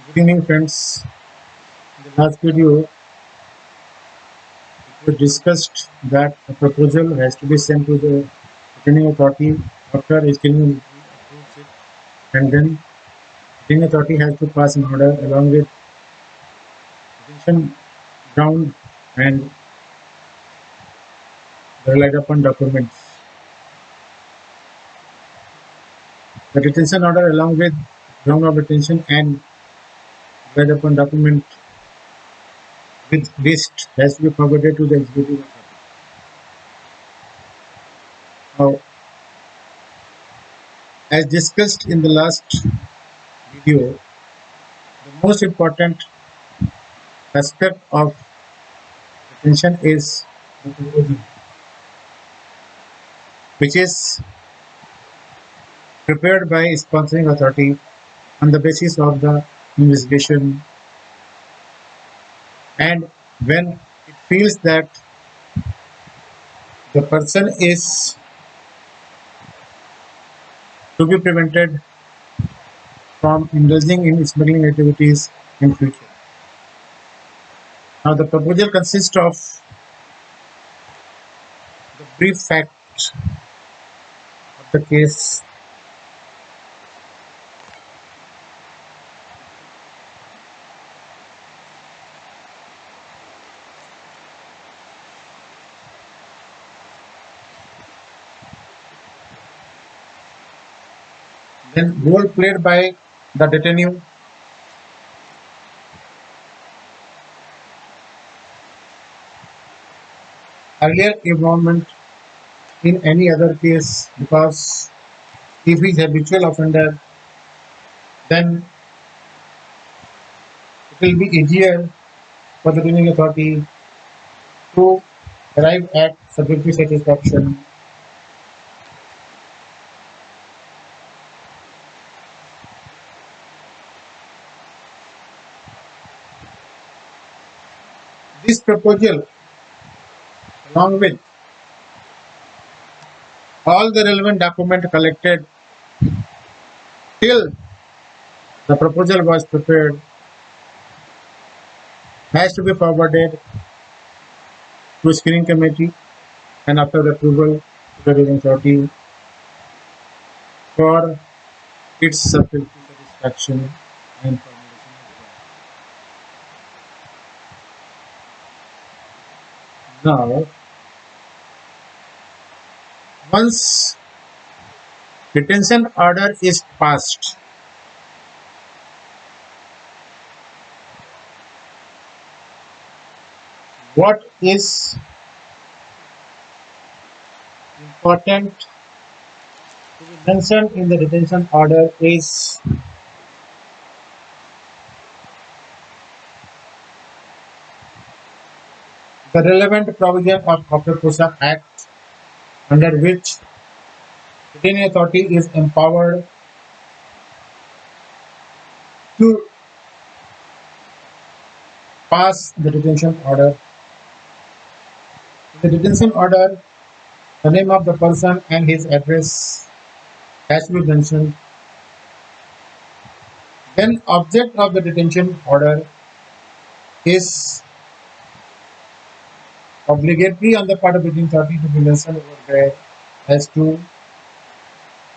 Good evening, friends. In the last video, we discussed that a proposal has to be sent to the returning authority after a screening approves it, and then returning authority has to pass an order along with detention ground and the relied upon documents. The detention order along with ground of detention and relied upon document with list has to be forwarded to the executive authority. Now, as discussed in the last video, the most important aspect of detention is the proposal, which is prepared by sponsoring authority on the basis of the investigation, and when it feels that the person is to be prevented from indulging in smuggling activities in future. Now the proposal consists of the brief facts of the case, then role played by the detenu, earlier involvement in any other case, because if he is habitual offender, then it will be easier for the dealing authority to arrive at subjective satisfaction. This proposal, along with all the relevant documents collected till the proposal was prepared, has to be forwarded to screening committee and after the approval to the dealing authority for its subjective satisfaction and formulation as well. Now, once detention order is passed, what is important to be mentioned in the detention order is the relevant provision of Corporation Act, under which Detaining Authority is empowered to pass the detention order. In the detention order, the name of the person and his address has to be mentioned. Then object of the detention order is obligatory on the part of the detention authority to be mentioned over there as to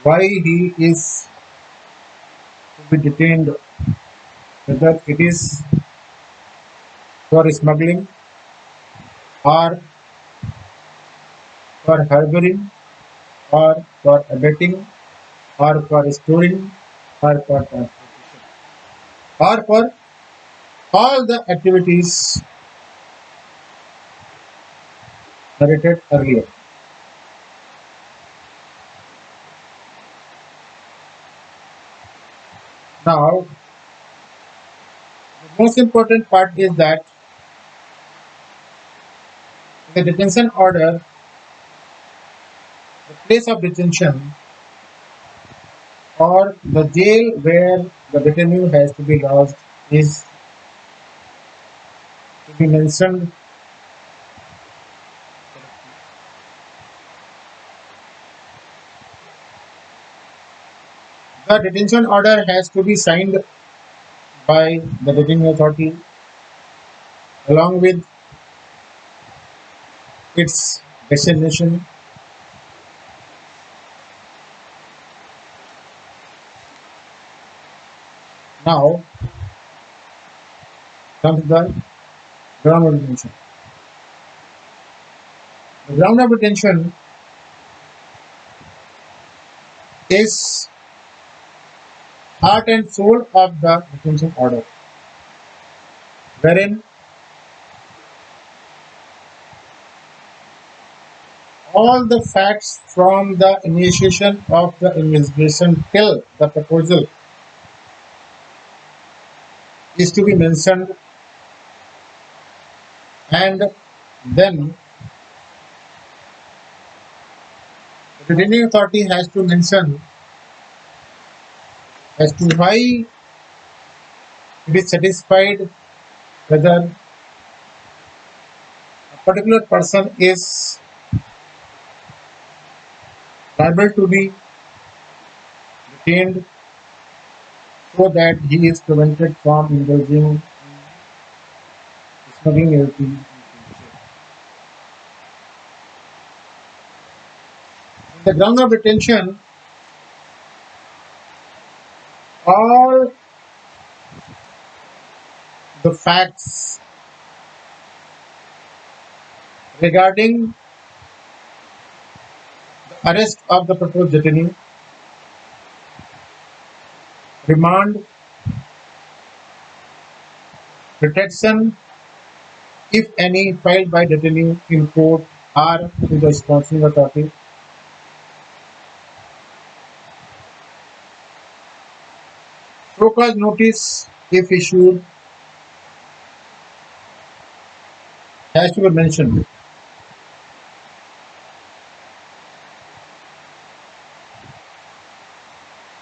why he is to be detained, whether it is for smuggling or for harboring or for abetting or for storing or for transportation or for all the activities narrated earlier. Now, the most important part is that in the detention order, the place of detention or the jail where the detainee has to be lodged is to be mentioned. The detention order has to be signed by the detaining authority along with its destination. Now comes the ground of detention. The ground of detention is heart and soul of the detention order, wherein all the facts from the initiation of the investigation till the proposal is to be mentioned, and then the detaining authority has to mention as to why it is satisfied whether a particular person is liable to be detained so that he is prevented from indulging in smuggling activity in future. In the ground of detention, all the facts regarding the arrest of the proposed detainee, remand, protection, if any, filed by detainee in court are to the sponsoring authority. Show cause notice, if issued, has to be mentioned.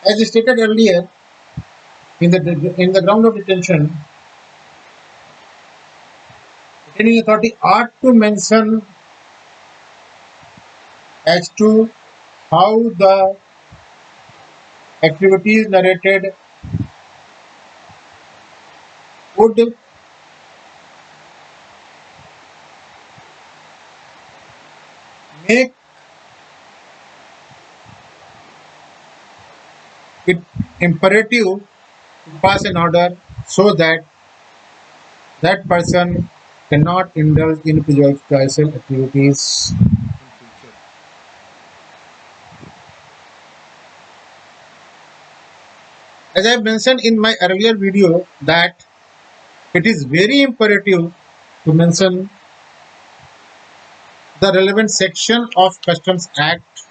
As stated earlier, in the ground of detention, detaining authority ought to mention as to how the activities narrated would make it imperative to pass an order so that that person cannot indulge in prejudicial activities in future. As I mentioned in my earlier video that it is very imperative to mention the relevant section of Customs Act,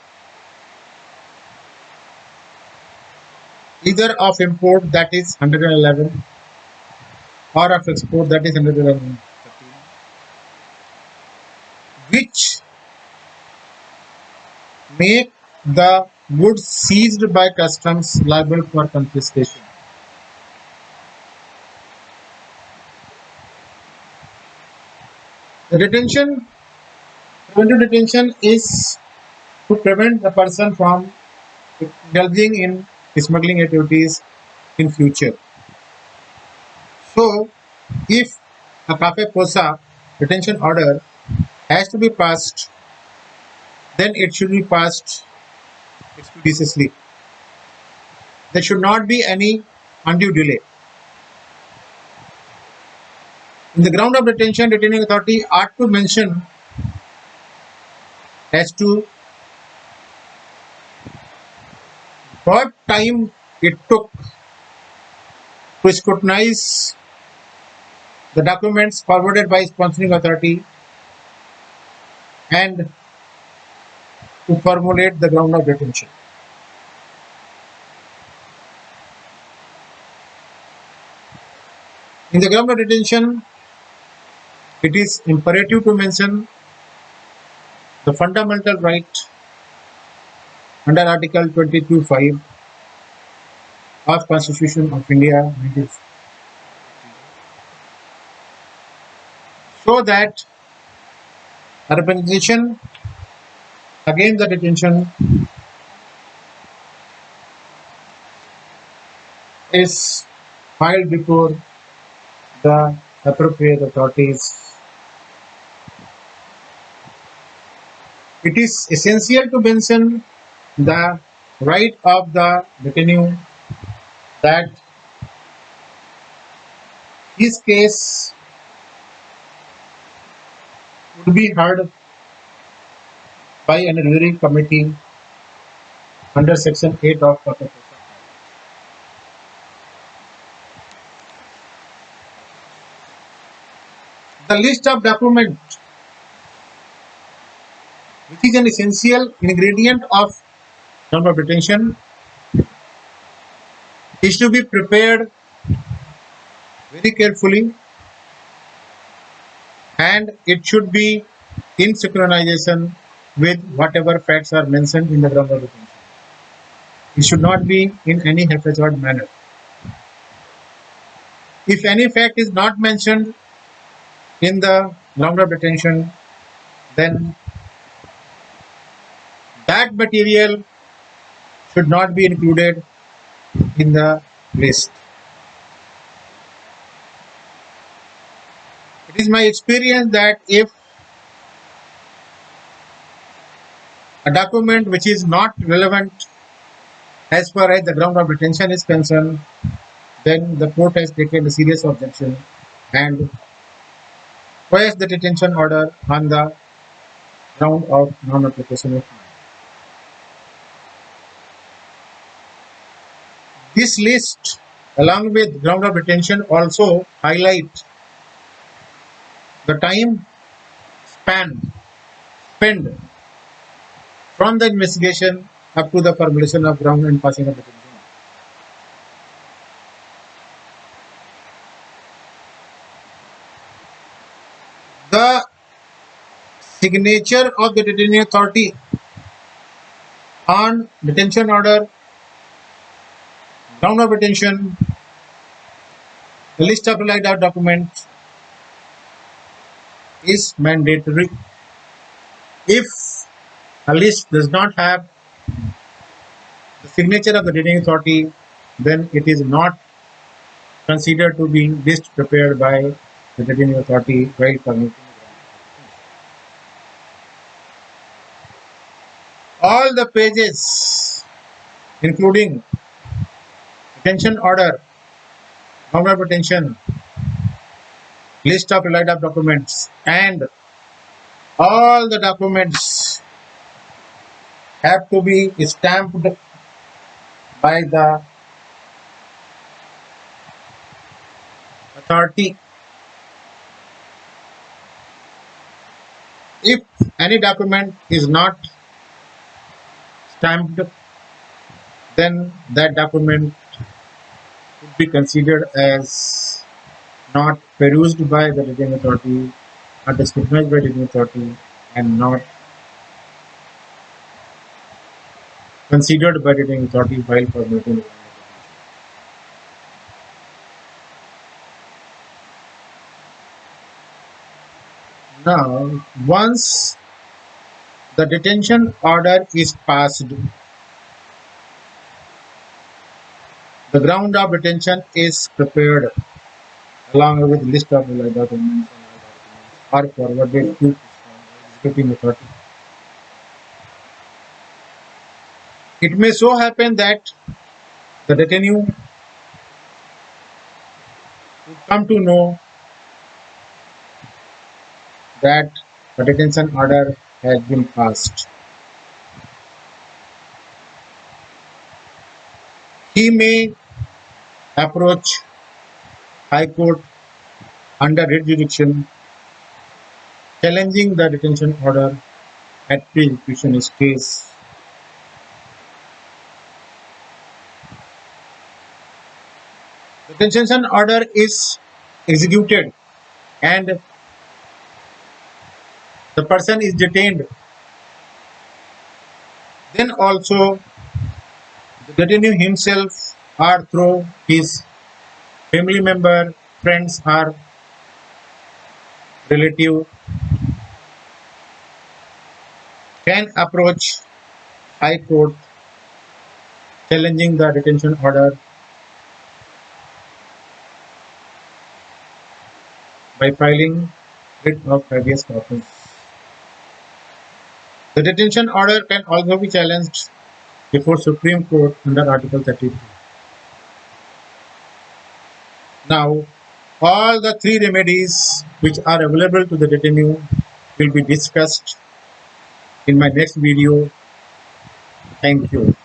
either of import, that is 111, or of export, that is 113, which make the goods seized by customs liable for confiscation. The preventive detention is to prevent the person from indulging in smuggling activities in future. So, if a cafe posa detention order has to be passed, then it should be passed expeditiously. There should not be any undue delay. In the ground of detention, detaining authority ought to mention as to what time it took to scrutinize the documents forwarded by sponsoring authority and to formulate the ground of detention. In the ground of detention, it is imperative to mention the fundamental right under Article 22(5) of Constitution of India, so that a representation against the detention is filed before the appropriate authorities. It is essential to mention the right of the detenu that his case would be heard by an advisory committee under Section 8 of Protocol. The list of documents, which is an essential ingredient of term of detention, is to be prepared very carefully, and it should be in synchronization with whatever facts are mentioned in the ground of detention. It should not be in any haphazard manner. If any fact is not mentioned in the ground of detention, then that material should not be included in the list. It is my experience that if a document which is not relevant as far as the ground of detention is concerned, then the court has taken a serious objection and quashed the detention order on the ground of non-application of fine. This list, along with ground of detention, also highlight the time span spent from the investigation up to the formulation of ground and passing of detention. The signature of the detaining authority on detention order, ground of detention, the list of relied out documents is mandatory. If a list does not have the signature of the detaining authority, then it is not considered to be list prepared by the detaining authority while permitting. All the pages, including detention order, ground of detention, list of relied up documents, and all the documents have to be stamped by the authority. If any document is not stamped, then that document would be considered as not perused by the detaining authority, not scrutinized by the detaining authority, and not considered by the detaining authority while permitting. Now, once the detention order is passed, the ground of detention is prepared along with list of relied documents are forwarded to executing authority. It may so happen that the detenu would come to know that the detention order has been passed. He may approach High Court under writ jurisdiction challenging the detention order at pre-execution case. The detention order is executed and the person is detained. Then also the detainee himself or through his family member, friends or relative can approach High Court challenging the detention order by filing writ of habeas corpus. The detention order can also be challenged before Supreme Court under Article 33. Now, all the three remedies which are available to the detenu will be discussed in my next video. Thank you.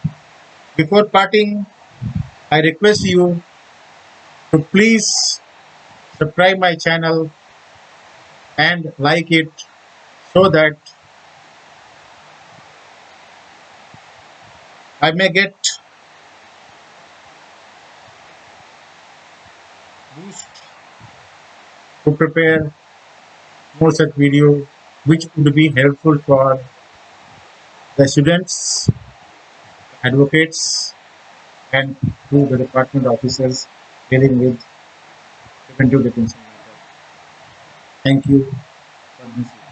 Before parting, I request you to please subscribe my channel and like it so that I may get boost to prepare more such video which would be helpful for the students, advocates, and to the department officers dealing with preventive detention matter. Thank you for this.